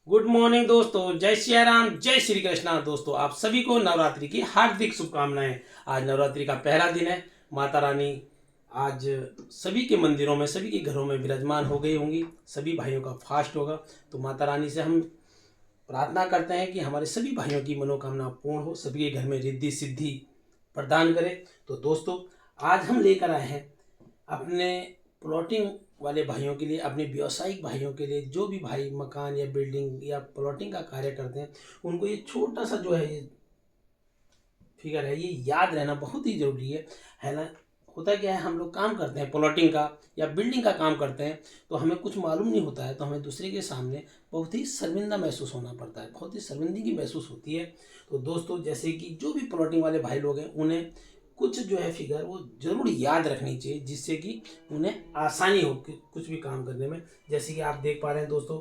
Good morning दोस्तों, जय श्री राम, जय श्री कृष्णा। दोस्तों आप सभी को नवरात्रि की हार्दिक शुभकामनाएं। आज नवरात्रि का पहला दिन है। माता रानी आज सभी के मंदिरों में, सभी के घरों में विराजमान हो गई होंगी। सभी भाइयों का फास्ट होगा। तो माता रानी से हम प्रार्थना करते हैं कि हमारे सभी भाइयों की मनोकामना पूर्ण हो, सभी के घर में रिद्धि सिद्धि प्रदान करे। तो दोस्तों आज हम लेकर आए हैं अपने प्लॉटिंग वाले भाइयों के लिए, अपने व्यावसायिक भाइयों के लिए, जो भी भाई मकान या बिल्डिंग या प्लॉटिंग का कार्य करते हैं, उनको ये छोटा सा जो है ये फिगर है, ये याद रहना बहुत ही ज़रूरी है ना। होता क्या है, हम लोग काम करते हैं प्लॉटिंग का या बिल्डिंग का काम करते हैं, तो हमें कुछ मालूम नहीं होता है, तो हमें दूसरे के सामने बहुत ही शर्मिंदा महसूस होना पड़ता है, बहुत ही शर्मिंदगी महसूस होती है। तो दोस्तों जैसे कि जो भी प्लॉटिंग वाले भाई लोग हैं, उन्हें कुछ जो है फिगर वो ज़रूर याद रखनी चाहिए, जिससे कि उन्हें आसानी हो कुछ भी काम करने में। जैसे कि आप देख पा रहे हैं दोस्तों,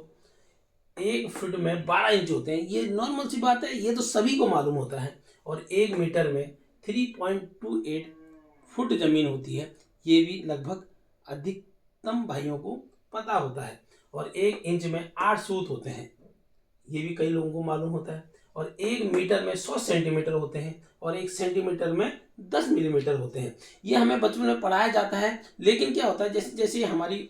1 फुट में 12 इंच होते हैं। ये नॉर्मल सी बात है, ये तो सभी को मालूम होता है। और 1 मीटर में 3.28 फुट जमीन होती है, ये भी लगभग अधिकतम भाइयों को पता होता है। और 1 इंच में 8 सूत होते हैं, ये भी कई लोगों को मालूम होता है। और 1 मीटर में 100 सेंटीमीटर होते हैं, और 1 सेंटीमीटर में 10 मिलीमीटर होते हैं। ये हमें बचपन में पढ़ाया जाता है, लेकिन क्या होता है, जैसे जैसे हमारी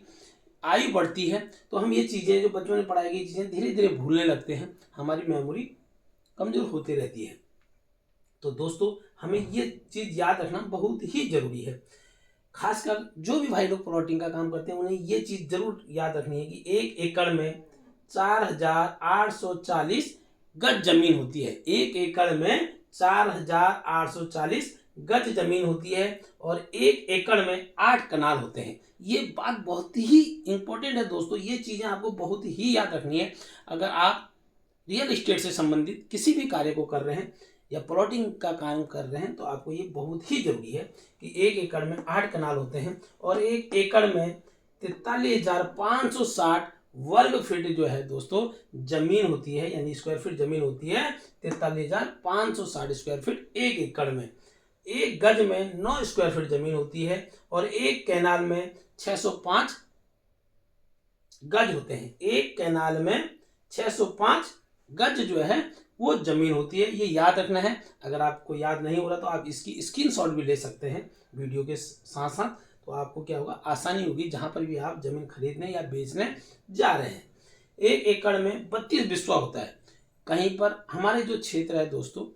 आयु बढ़ती है, तो हम ये चीज़ें जो बचपन में पढ़ाई गई चीज़ें धीरे धीरे भूलने लगते हैं, हमारी मेमोरी कमज़ोर होती रहती है। तो दोस्तों हमें ये चीज़ याद रखना बहुत ही ज़रूरी है। खासकर जो भी भाई लोग प्लॉटिंग का काम करते हैं, उन्हें ये चीज़ ज़रूर याद रखनी है कि 1 एकड़ में 4,840 गज जमीन होती है। 1 एकड़ में 4,840 गज जमीन होती है, और 1 एकड़ में 8 कनाल होते हैं। ये बात बहुत ही इंपॉर्टेंट है दोस्तों, ये चीज़ें आपको बहुत ही याद रखनी है। अगर आप रियल इस्टेट से संबंधित किसी भी कार्य को कर रहे हैं या प्लॉटिंग का काम कर रहे हैं, तो आपको ये बहुत ही जरूरी है कि 1 एकड़ में 8 कनाल होते हैं, और 1 एकड़ में 43,560 वर्ग फीट जो है दोस्तों जमीन होती है, यानी स्क्वायर फीट जमीन होती है। 43,560 स्क्वायर फीट 1 एकड़ में। 1 गज में 9 स्क्वायर फीट जमीन होती है, और 1 कैनाल में 605 गज होते हैं। 1 कैनाल में 605 गज जो है वो जमीन होती है। ये याद रखना है। अगर आपको याद नहीं हो रहा तो आप इसकी स्क्रीनशॉट भी ले सकते हैं वीडियो के साथ साथ, तो आपको क्या होगा, आसानी होगी जहां पर भी आप जमीन खरीदने या बेचने जा रहे हैं। 1 एकड़ में 32 बिस्वा होता है। कहीं पर हमारे जो क्षेत्र है दोस्तों,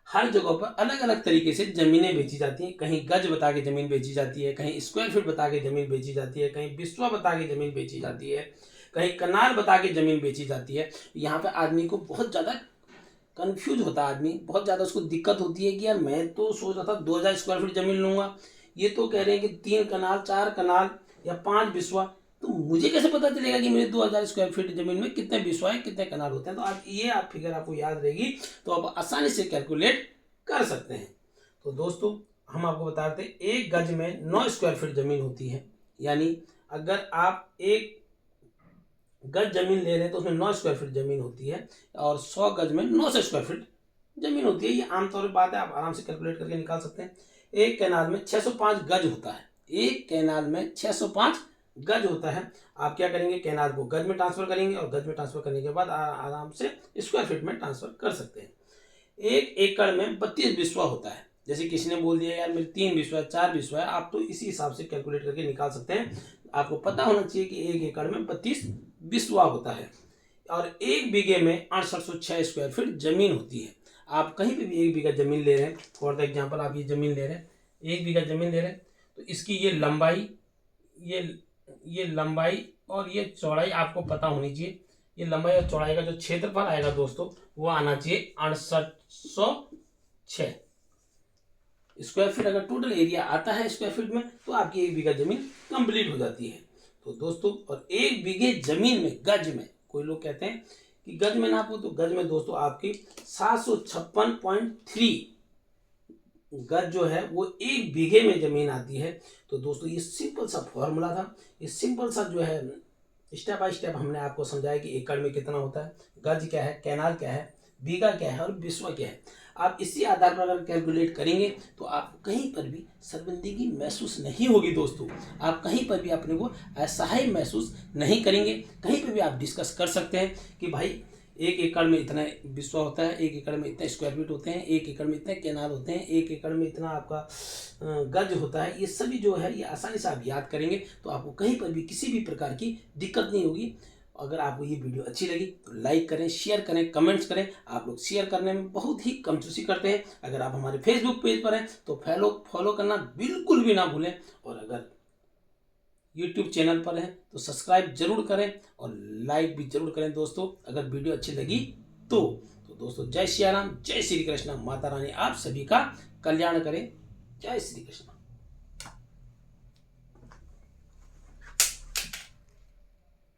हर जगह पर अलग अलग तरीके से जमीनें बेची जाती हैं। कहीं गज बता के जमीन बेची जाती है, कहीं स्क्वायर फीट बता के जमीन बेची जाती है, कहीं बिस्वा बता के जमीन बेची जाती है, कहीं कनाल बता के जमीन बेची जाती है। यहाँ पे आदमी को बहुत ज़्यादा कंफ्यूज होता है, आदमी बहुत ज़्यादा उसको दिक्कत होती है कि यार मैं तो सोच रहा था 2,000 स्क्वायर फीट जमीन लूँगा, ये तो कह रहे हैं कि 3 कनाल 4 कनाल या 5 बिस्वा। तो मुझे कैसे पता चलेगा कि मेरे 2,000 स्क्वायर फीट जमीन में कितने बिस्वा है, कितने कनाल होते हैं। तो आप फिगर आपको याद रहेगी, तो आप आसानी से कैलकुलेट कर सकते हैं। तो दोस्तों हम आपको बता देते हैं, 1 गज में 9 स्क्वायर फीट जमीन होती है। यानी अगर आप 1 गज जमीन ले रहे हैं तो उसमें 9 स्क्वायर फीट जमीन होती है, और 100 गज में 900 स्क्वायर फीट जमीन होती है। ये आमतौर पर बात है, आप आराम से कैलकुलेट करके निकाल सकते हैं। 1 कैनाल में 605 गज होता है। 1 कैनाल में 605 गज होता है। आप क्या करेंगे, कैनाल को गज में ट्रांसफर करेंगे, और गज में ट्रांसफर करने के बाद आराम से स्क्वायर फीट में ट्रांसफर कर सकते हैं। 1 एकड़ में 32 बिस्वा होता है। जैसे किसी ने बोल दिया यार मेरे 3 बिस्वा है, 4 बिस्वा है, आप तो इसी हिसाब से कैलकुलेट करके निकाल सकते हैं। आपको पता होना चाहिए कि 1 एकड़ में 32 बिस्वा होता है, और 1 बीघे में 6806 स्क्वायर फीट जमीन होती है। आप कहीं पे भी 1 बीघा जमीन ले रहे हैं, फॉर द एग्जाम्पल आप ये जमीन ले रहे हैं, 1 बीघा जमीन ले रहे हैं, तो इसकी ये लंबाई, ये लंबाई और ये चौड़ाई आपको पता होनी चाहिए। ये लंबाई और चौड़ाई का जो क्षेत्रफल आएगा दोस्तों, वो आना चाहिए 6806 स्क्वायर फीट। अगर टोटल एरिया आता है स्क्वायर फीट में, तो आपकी 1 बीघा जमीन कंप्लीट हो जाती है। तो दोस्तों, और 1 बीघे जमीन में गज में, कोई लोग कहते हैं कि गज में नापो, तो गज में दोस्तों आपकी 756.3 गज जो है वो 1 बीघे में जमीन आती है। तो दोस्तों ये सिंपल सा फॉर्मूला था, ये सिंपल सा जो है स्टेप बाय स्टेप हमने आपको समझाया कि एकड़ में कितना होता है, गज क्या है, कैनाल क्या है, बीघा क्या है और बिस्वा क्या है। आप इसी आधार पर अगर कैलकुलेट करेंगे तो आपको कहीं पर भी शर्मिंदगी महसूस नहीं होगी दोस्तों। आप कहीं पर भी अपने को असहाय महसूस नहीं करेंगे। कहीं पर भी आप डिस्कस कर सकते हैं कि भाई 1 एकड़ में इतना बिस्वा होता है, 1 एकड़ में इतने स्क्वायर फीट होते हैं, 1 एकड़ में इतने कैनाल होते हैं, 1 एकड़ में इतना आपका गज होता है। ये सभी जो है ये आसानी से आप याद करेंगे तो आपको कहीं पर भी किसी भी प्रकार की दिक्कत नहीं होगी। अगर आपको ये वीडियो अच्छी लगी तो लाइक करें, शेयर करें, कमेंट्स करें। आप लोग शेयर करने में बहुत ही कंजूसी करते हैं। अगर आप हमारे फेसबुक पेज पर हैं तो फॉलो करना बिल्कुल भी ना भूलें। और अगर यूट्यूब चैनल पर हैं तो सब्सक्राइब जरूर करें और लाइक भी जरूर करें दोस्तों, अगर वीडियो अच्छी लगी तो। दोस्तों जय सिया राम, जय श्री कृष्ण। माता रानी आप सभी का कल्याण करें। जय श्री कृष्ण।